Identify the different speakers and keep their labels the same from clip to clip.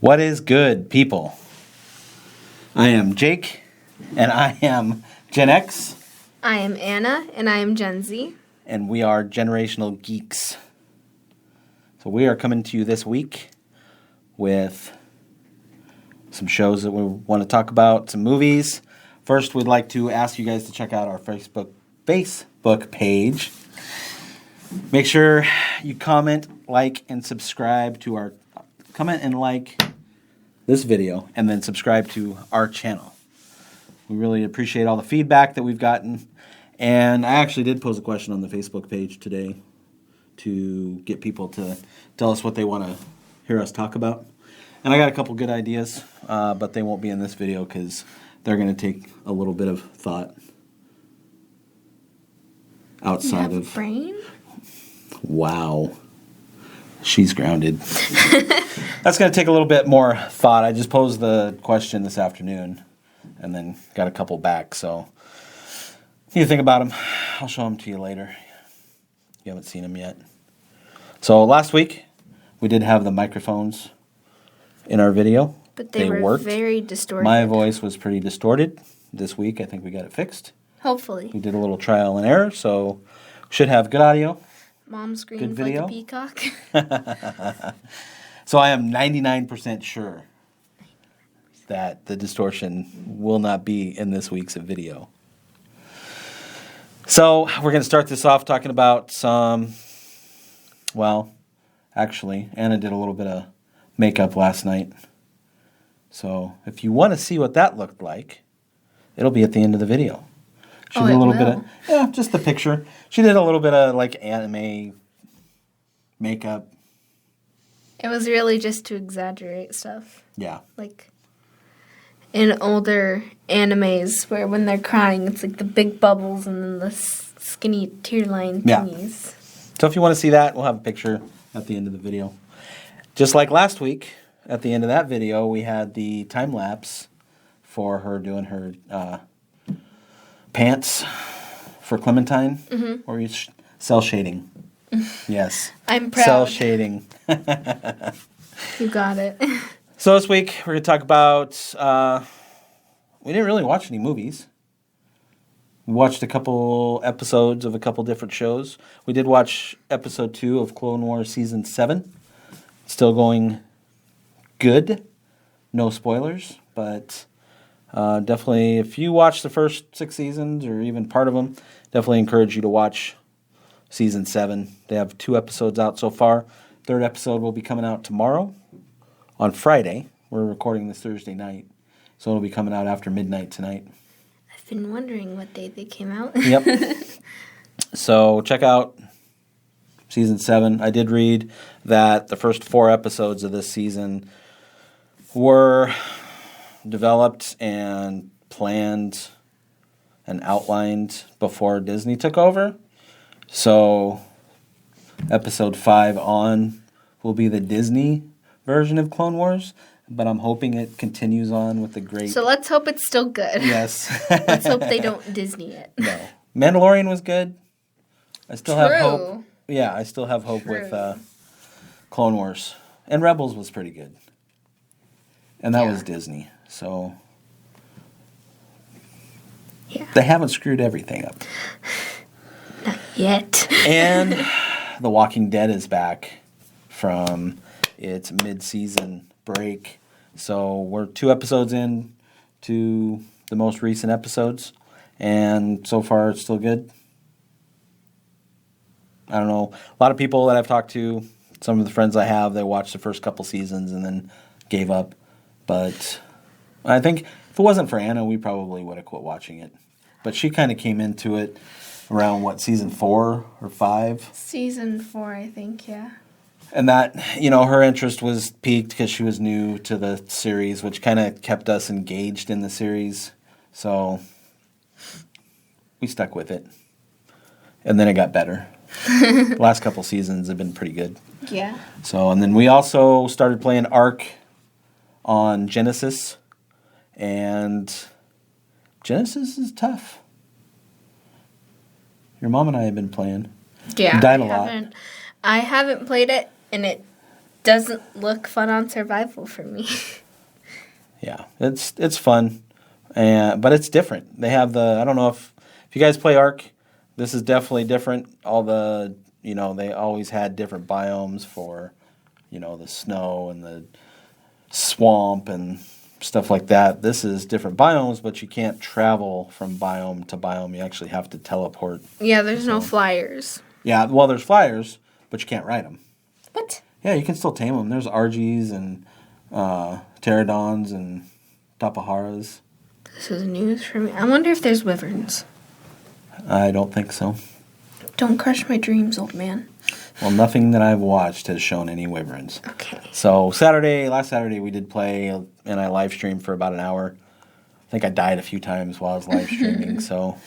Speaker 1: What is good, people? I am Jake, and I am Gen X.
Speaker 2: I am Anna, and I am Gen Z.
Speaker 1: And we are Generational Geeks. So we are coming to you this week with some shows that we want to talk about, some movies. First, we'd like to ask you guys to check out our Facebook page. Make sure you comment, like, and subscribe to our... Comment and like this video, and then subscribe to our channel. We really appreciate all the feedback that we've gotten. And I actually did pose a question on the Facebook page today to get people to tell us what they want to hear us talk about. And I got a couple good ideas, but they won't be in this video because they're going to take a little bit of thought outside
Speaker 2: you have
Speaker 1: of...
Speaker 2: a brain?
Speaker 1: Wow. She's grounded. That's going to take a little bit more thought. I just posed the question this afternoon and then got a couple back. So if you think about them, I'll show them to you later. You haven't seen them yet. So last week, we did have the microphones in our video.
Speaker 2: But they were
Speaker 1: worked.
Speaker 2: Very distorted.
Speaker 1: My voice was pretty distorted. This week, I think we got it fixed.
Speaker 2: Hopefully.
Speaker 1: We did a little trial and error, so should have good audio.
Speaker 2: Mom screams like a peacock.
Speaker 1: So I am 99% sure that the distortion will not be in this week's video. So we're going to start this off talking about some, well, actually, Anna did a little bit of makeup last night. So if you want to see what that looked like, it'll be at the end of the video. She did a little bit of, just the picture. She did a little bit of like anime makeup.
Speaker 2: It was really just to exaggerate stuff.
Speaker 1: Yeah.
Speaker 2: Like in older animes where when they're crying, it's like the big bubbles and then the skinny tear line thingies.
Speaker 1: Yeah. So if you want to see that, we'll have a picture at the end of the video. Just like last week, at the end of that video, we had the time lapse for her doing her pants for Clementine, or you cell shading. Yes.
Speaker 2: I'm proud.
Speaker 1: Cell shading.
Speaker 2: You got it.
Speaker 1: So this week we're going to talk about, we didn't really watch any movies. We watched a couple episodes of a couple different shows. We did watch episode 2 of Clone Wars Season 7. Still going good. No spoilers, but... definitely, if you watch the first 6 seasons or even part of them, definitely encourage you to watch Season 7. They have 2 episodes out so far. 3rd episode will be coming out tomorrow on Friday. We're recording this Thursday night, so it'll be coming out after midnight tonight.
Speaker 2: I've been wondering what day they came out.
Speaker 1: Yep. So check out Season 7. I did read that the first 4 episodes of this season were... developed and planned and outlined before Disney took over. So episode 5 on will be the Disney version of Clone Wars, but I'm hoping it continues on with the great...
Speaker 2: So let's hope it's still good.
Speaker 1: Yes.
Speaker 2: Let's hope they don't Disney it.
Speaker 1: No. Mandalorian was good. I still have hope.
Speaker 2: True.
Speaker 1: Yeah, I still have hope with Clone Wars. And Rebels was pretty good. And that was Disney. So, they haven't screwed everything up.
Speaker 2: Not yet.
Speaker 1: And The Walking Dead is back from its mid-season break. So, we're 2 episodes in to the most recent episodes. And so far, it's still good. I don't know. A lot of people that I've talked to, some of the friends I have, they watched the first couple seasons and then gave up. But... I think if it wasn't for Anna, we probably would have quit watching it. But she kind of came into it around, season 4 or 5?
Speaker 2: Season 4, I think, yeah.
Speaker 1: And that, her interest was piqued because she was new to the series, which kind of kept us engaged in the series. So we stuck with it. And then it got better. The last couple seasons have been pretty good.
Speaker 2: Yeah.
Speaker 1: So, and then we also started playing Ark on Genesis. And Genesis is tough. Your mom and I have been playing.
Speaker 2: Yeah.
Speaker 1: Died a lot.
Speaker 2: I haven't played it, and it doesn't look fun on survival for me.
Speaker 1: Yeah, it's fun, but it's different. They have I don't know if you guys play Ark, this is definitely different. They always had different biomes for, the snow and the swamp and stuff like that. This is different biomes, but you can't travel from biome to biome. You actually have to teleport.
Speaker 2: Yeah, there's no flyers.
Speaker 1: Yeah, well, there's flyers, but you can't ride them.
Speaker 2: What?
Speaker 1: Yeah, you can still tame them. There's Argies and pterodons and tapaharas.
Speaker 2: This is news for me. I wonder if there's wyverns.
Speaker 1: I don't think so.
Speaker 2: Don't crush my dreams, old man.
Speaker 1: Well, nothing that I've watched has shown any wyverns.
Speaker 2: Okay.
Speaker 1: So last Saturday, we did play, and I live streamed for about an hour. I think I died a few times while I was live streaming. So.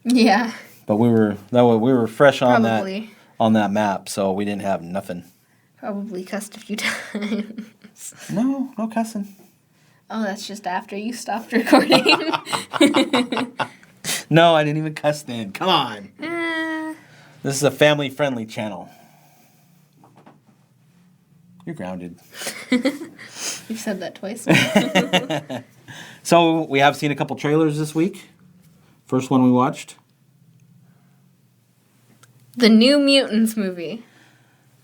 Speaker 2: Yeah.
Speaker 1: But we were fresh on
Speaker 2: Probably.
Speaker 1: that map, so we didn't have nothing.
Speaker 2: Probably cussed a few times.
Speaker 1: No cussing.
Speaker 2: Oh, that's just after you stopped recording.
Speaker 1: No, I didn't even cuss then. Come on. This is a family-friendly channel. You're grounded.
Speaker 2: You've said that twice.
Speaker 1: So we have seen a couple trailers this week. First one we watched.
Speaker 2: The New Mutants movie.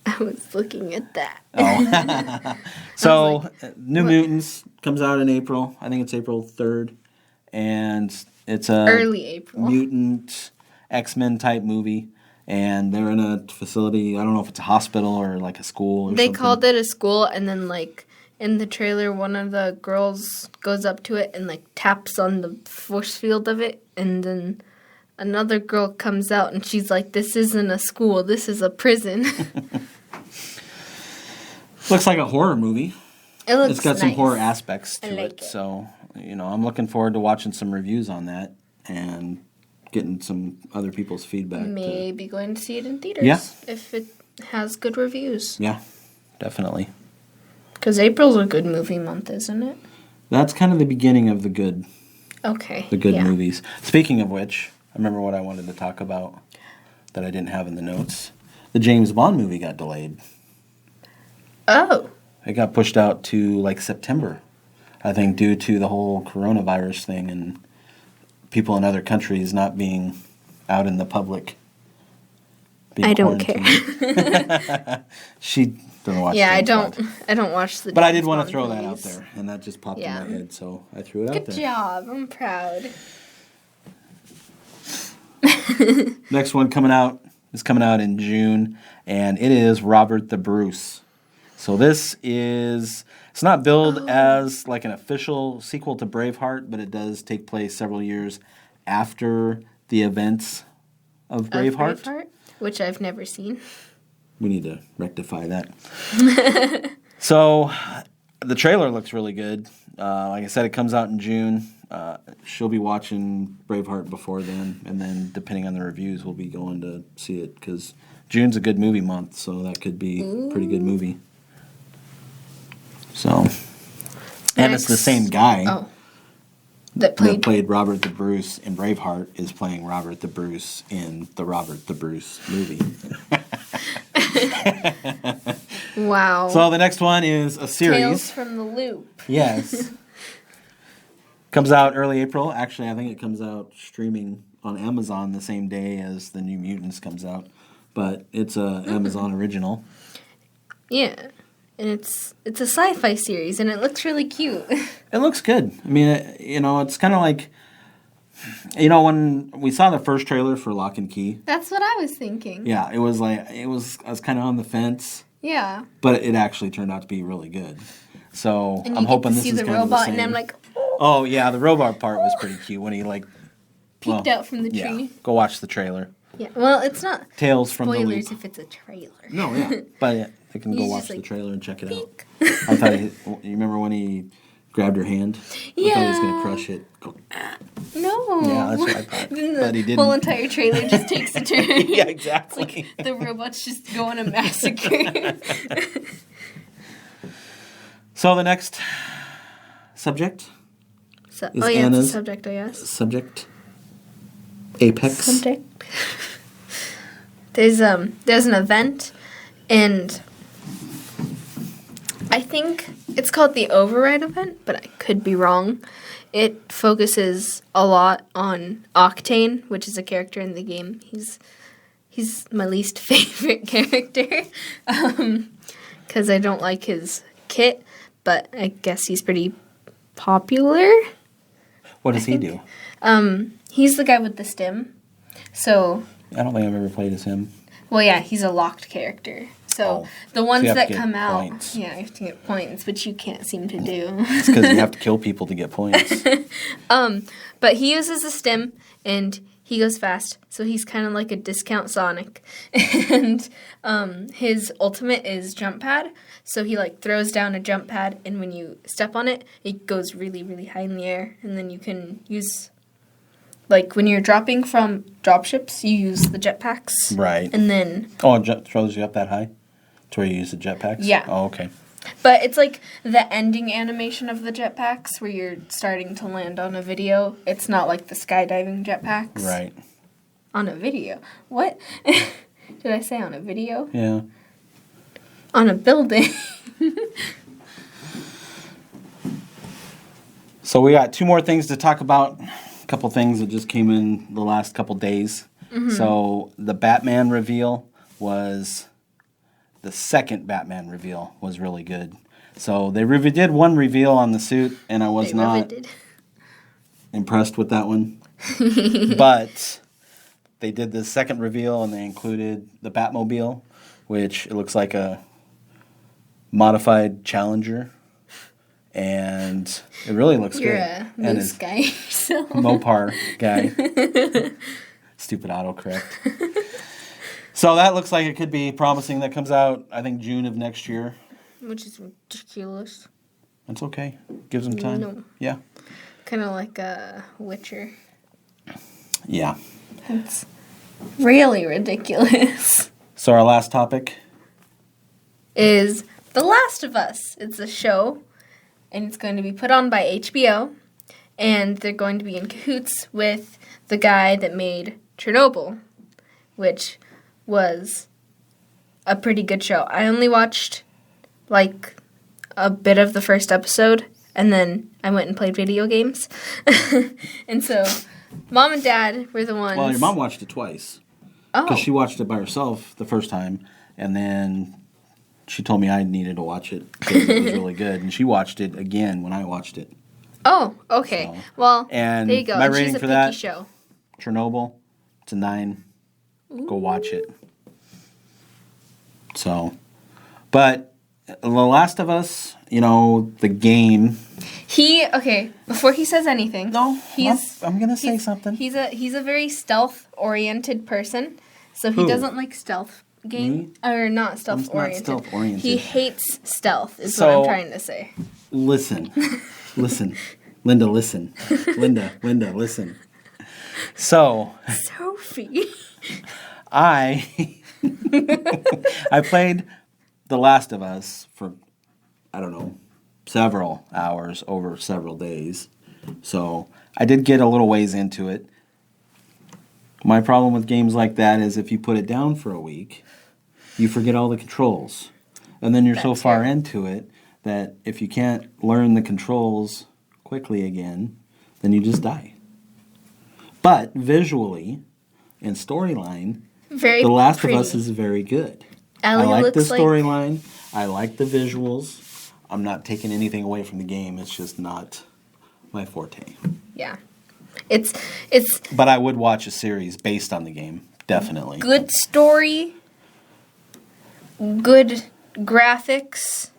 Speaker 2: I was looking at that.
Speaker 1: Oh. So, New Mutants comes out in April. I think it's April 3rd. And it's a
Speaker 2: early April
Speaker 1: mutant X-Men type movie. And they're in a facility. I don't know if it's a hospital or like a school or
Speaker 2: They
Speaker 1: something.
Speaker 2: called it a school, and then like in the trailer, one of the girls goes up to it and like taps on the force field of it, and then another girl comes out and she's like, "This isn't a school. This is a prison."
Speaker 1: Looks like a horror movie.
Speaker 2: It's
Speaker 1: got some
Speaker 2: nice.
Speaker 1: horror aspects to
Speaker 2: like
Speaker 1: it.
Speaker 2: it.
Speaker 1: So, I'm looking forward to watching some reviews on that and getting some other people's feedback.
Speaker 2: Maybe going to see it in theaters.
Speaker 1: Yeah.
Speaker 2: If it has good reviews.
Speaker 1: Yeah, definitely.
Speaker 2: Because April's a good movie month, isn't it?
Speaker 1: That's kind of the beginning of the good
Speaker 2: Okay.
Speaker 1: movies. Speaking of which, I remember what I wanted to talk about that I didn't have in the notes. The James Bond movie got delayed.
Speaker 2: Oh.
Speaker 1: It got pushed out to like September, I think, due to the whole coronavirus thing and people in other countries not being out in the public.
Speaker 2: I don't
Speaker 1: care. She doesn't watch.
Speaker 2: Yeah,
Speaker 1: James Bond.
Speaker 2: I don't watch the.
Speaker 1: But I did
Speaker 2: James
Speaker 1: want to
Speaker 2: Bond
Speaker 1: throw that out
Speaker 2: movies.
Speaker 1: there, and that just popped
Speaker 2: Yeah.
Speaker 1: in my head, so I threw it out
Speaker 2: Good
Speaker 1: there.
Speaker 2: job. I'm proud.
Speaker 1: Next one is coming out in June, and it is Robert the Bruce. So it's not billed as like an official sequel to Braveheart, but it does take place several years after the events of Braveheart.
Speaker 2: Braveheart, which I've never seen.
Speaker 1: We need to rectify that. So the trailer looks really good. Like I said, it comes out in June. She'll be watching Braveheart before then, and then depending on the reviews, we'll be going to see it because June's a good movie month, so that could be a pretty good movie. So, and it's the same guy
Speaker 2: That
Speaker 1: that
Speaker 2: played.
Speaker 1: played Robert the Bruce in Braveheart is playing Robert the Bruce in the Robert the Bruce movie.
Speaker 2: Wow.
Speaker 1: So the next one is a series.
Speaker 2: Tales from the Loop.
Speaker 1: Yes. Comes out early April. Actually, I think it comes out streaming on Amazon the same day as the New Mutants comes out. But it's a Amazon original.
Speaker 2: Yeah. And it's a sci-fi series, and it looks really cute.
Speaker 1: It looks good. I mean, it's kind of like, when we saw the first trailer for Lock and Key.
Speaker 2: That's what I was thinking.
Speaker 1: Yeah, I was kind of on the fence.
Speaker 2: Yeah.
Speaker 1: But it actually turned out to be really good. So
Speaker 2: And
Speaker 1: I'm
Speaker 2: you
Speaker 1: hoping
Speaker 2: get to
Speaker 1: this
Speaker 2: see
Speaker 1: is
Speaker 2: the
Speaker 1: kind of the
Speaker 2: robot,
Speaker 1: same.
Speaker 2: and I'm like,
Speaker 1: Oh yeah, the robot part was pretty cute when he
Speaker 2: peeked out from the tree.
Speaker 1: Yeah, go watch the trailer.
Speaker 2: Yeah. Well, it's not
Speaker 1: Tales from the
Speaker 2: spoilers
Speaker 1: Loop.
Speaker 2: if it's a trailer.
Speaker 1: No, yeah, but yeah, they can go
Speaker 2: He's
Speaker 1: watch
Speaker 2: just
Speaker 1: the
Speaker 2: like,
Speaker 1: trailer and check it out.
Speaker 2: Peek.
Speaker 1: I thought you remember when he grabbed her hand? I thought he was gonna
Speaker 2: Yeah.
Speaker 1: crush it. Go,
Speaker 2: No.
Speaker 1: Yeah, that's what I thought.
Speaker 2: Then the
Speaker 1: But he didn't.
Speaker 2: whole entire trailer just takes a turn.
Speaker 1: yeah, exactly.
Speaker 2: It's like the robots just go on a massacre.
Speaker 1: So the next subject
Speaker 2: So,
Speaker 1: Is
Speaker 2: it's a
Speaker 1: Anna's-
Speaker 2: subject, I guess.
Speaker 1: Apex.
Speaker 2: Subject. There's an event, and I think it's called the Override event, but I could be wrong. It focuses a lot on Octane, which is a character in the game. He's my least favorite character because I don't like his kit, but I guess he's pretty popular.
Speaker 1: What does he do?
Speaker 2: He's the guy with the stim. So
Speaker 1: I don't think I've ever played as him.
Speaker 2: well, yeah, he's a locked character. So the ones
Speaker 1: you have
Speaker 2: that
Speaker 1: to get
Speaker 2: come out,
Speaker 1: points.
Speaker 2: yeah, you have to get points, which you can't seem to do.
Speaker 1: It's because you have to kill people to get points.
Speaker 2: But he uses a stim, and he goes fast, so he's kind of like a discount Sonic. And his ultimate is jump pad, so he like throws down a jump pad, and when you step on it, it goes really, really high in the air, and then you can use, like when you're dropping from dropships, you use the jetpacks.
Speaker 1: Right.
Speaker 2: And then...
Speaker 1: Oh, it throws you up that high? To where you use the jetpacks?
Speaker 2: Yeah.
Speaker 1: Oh, okay.
Speaker 2: But it's like the ending animation of the jetpacks where you're starting to land on a video. It's not like the skydiving jetpacks.
Speaker 1: Right.
Speaker 2: On a video. What? Did I say on a video?
Speaker 1: Yeah.
Speaker 2: On a building.
Speaker 1: So we got 2 more things to talk about. A couple things that just came in the last couple days. Mm-hmm. So the Batman reveal was... The second Batman reveal was really good. So they did one reveal on the suit, and I was not impressed with that one. But they did the second reveal, and they included the Batmobile, which it looks like a modified Challenger. And it really looks
Speaker 2: You're
Speaker 1: good.
Speaker 2: You're a moose guy yourself.
Speaker 1: Mopar guy. Stupid autocorrect. So that looks like it could be promising. That comes out, I think, June of next year.
Speaker 2: Which is ridiculous.
Speaker 1: That's okay. Gives them time.
Speaker 2: No.
Speaker 1: Yeah.
Speaker 2: Kind of like a Witcher.
Speaker 1: Yeah.
Speaker 2: It's really ridiculous.
Speaker 1: So our last topic
Speaker 2: is The Last of Us. It's a show, and it's going to be put on by HBO, and they're going to be in cahoots with the guy that made Chernobyl, which was a pretty good show. I only watched like a bit of the first episode, and then I went and played video games. And so Mom and Dad were the ones...
Speaker 1: Well, your mom watched it twice.
Speaker 2: Oh.
Speaker 1: Because she watched it by herself the first time, and then she told me I needed to watch it because it was really good, and she watched it again when I watched it.
Speaker 2: Oh, okay.
Speaker 1: So,
Speaker 2: well,
Speaker 1: and
Speaker 2: there you go.
Speaker 1: my
Speaker 2: And
Speaker 1: rating
Speaker 2: she's a
Speaker 1: for
Speaker 2: picky
Speaker 1: that,
Speaker 2: show.
Speaker 1: Chernobyl, it's a 9. Go watch it. So, but The Last of Us, the game.
Speaker 2: Before he says anything.
Speaker 1: No, I'm going to say something.
Speaker 2: He's a very stealth-oriented person, so he doesn't like stealth game.
Speaker 1: Me?
Speaker 2: Or not stealth-oriented.
Speaker 1: I'm not stealth-oriented.
Speaker 2: He hates stealth, is what I'm trying to say.
Speaker 1: Listen. Linda, listen. Linda, listen. So.
Speaker 2: Sophie.
Speaker 1: I played The Last of Us for, I don't know, several hours over several days. So I did get a little ways into it. My problem with games like that is if you put it down for a week, you forget all the controls. And then you're so far into it that if you can't learn the controls quickly again, then you just die. But visually and storyline, The Last of Us is very good.
Speaker 2: Ellie
Speaker 1: I like the
Speaker 2: looks
Speaker 1: storyline. I like the visuals. I'm not taking anything away from the game. It's just not my forte.
Speaker 2: Yeah. It's
Speaker 1: But I would watch a series based on the game, definitely.
Speaker 2: good story, good graphics,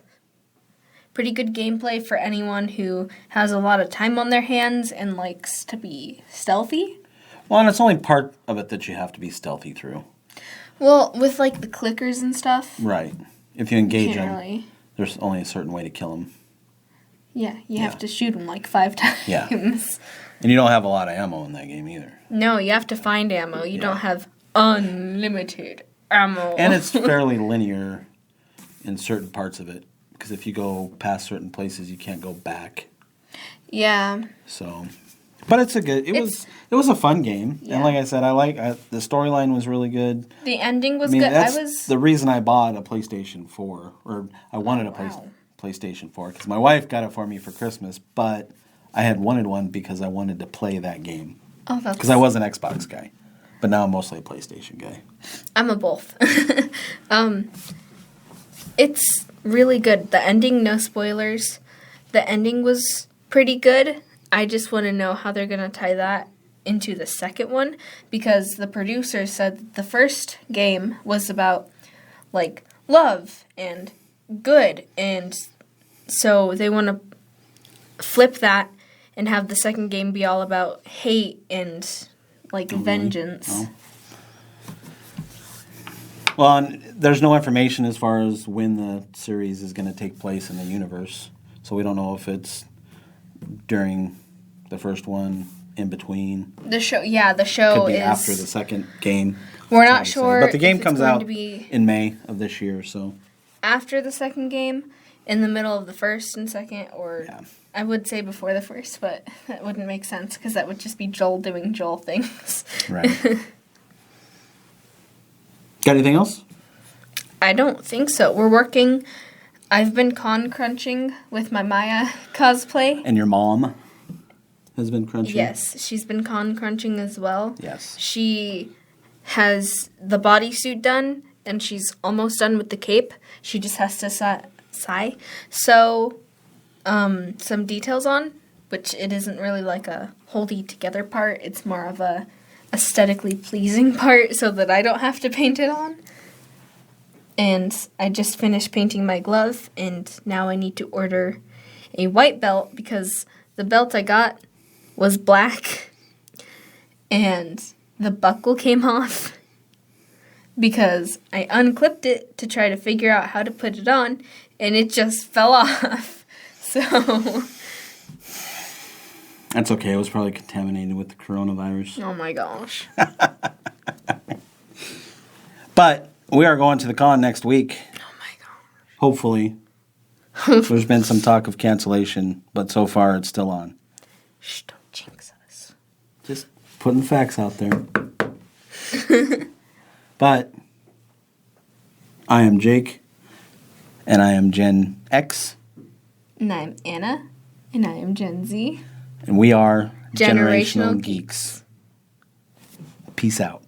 Speaker 2: pretty good gameplay for anyone who has a lot of time on their hands and likes to be stealthy.
Speaker 1: Well, and it's only part of it that you have to be stealthy through.
Speaker 2: Well, with like the clickers and stuff.
Speaker 1: Right. If you engage them,
Speaker 2: Really.
Speaker 1: there's only a certain way to kill them.
Speaker 2: Yeah, you have to shoot them like 5 times.
Speaker 1: Yeah. And you don't have a lot of ammo in that game either.
Speaker 2: No, you have to find ammo. You don't have unlimited ammo.
Speaker 1: And it's fairly linear in certain parts of it. Because if you go past certain places, you can't go back.
Speaker 2: Yeah.
Speaker 1: So, but it was a fun game.
Speaker 2: Yeah.
Speaker 1: And like I said, the storyline was really good.
Speaker 2: The ending was good.
Speaker 1: That's the reason I bought a PlayStation 4, or I wanted a PlayStation 4 because my wife got it for me for Christmas, but I had wanted one because I wanted to play that game.
Speaker 2: Oh, that's...
Speaker 1: Because I was an Xbox guy, but now I'm mostly a PlayStation guy.
Speaker 2: I'm a both. It's really good. The ending, no spoilers. The ending was pretty good. I just want to know how they're going to tie that into the second one, because the producer said the first game was about, like, love and good, and so they want to flip that and have the second game be all about hate and, like, vengeance.
Speaker 1: Oh. Well, and there's no information as far as when the series is going to take place in the universe. So we don't know if it's during the first one, in between.
Speaker 2: The show
Speaker 1: Could be
Speaker 2: is
Speaker 1: after the second game.
Speaker 2: We're not sure.
Speaker 1: But the game
Speaker 2: if
Speaker 1: comes
Speaker 2: it's going
Speaker 1: out
Speaker 2: to be
Speaker 1: in May of this year, so.
Speaker 2: after the second game, in the middle of the first and second, or
Speaker 1: Yeah.
Speaker 2: I would say before the first, but that wouldn't make sense because that would just be Joel doing Joel things.
Speaker 1: Right. Got anything else?
Speaker 2: I don't think so. We're working. I've been con crunching with my Maya cosplay.
Speaker 1: And your mom has been crunching?
Speaker 2: Yes, she's been con crunching as well.
Speaker 1: Yes.
Speaker 2: She has the bodysuit done, and she's almost done with the cape. She just has to sew some details on, which it isn't really like a wholly together part. It's more of a aesthetically pleasing part so that I don't have to paint it on. And I just finished painting my glove, and now I need to order a white belt because the belt I got was black and the buckle came off because I unclipped it to try to figure out how to put it on, and it just fell off. So
Speaker 1: That's okay. It was probably contaminated with the coronavirus.
Speaker 2: oh my gosh.
Speaker 1: But we are going to the con next week.
Speaker 2: Oh my gosh.
Speaker 1: Hopefully. There's been some talk of cancellation, but so far it's still on.
Speaker 2: Shh, don't jinx us.
Speaker 1: Just putting facts out there. But I am Jake, and I am Gen X.
Speaker 2: And I'm Anna, and I am Gen Z.
Speaker 1: And we are
Speaker 2: Generational
Speaker 1: Generational Geeks. Peace out.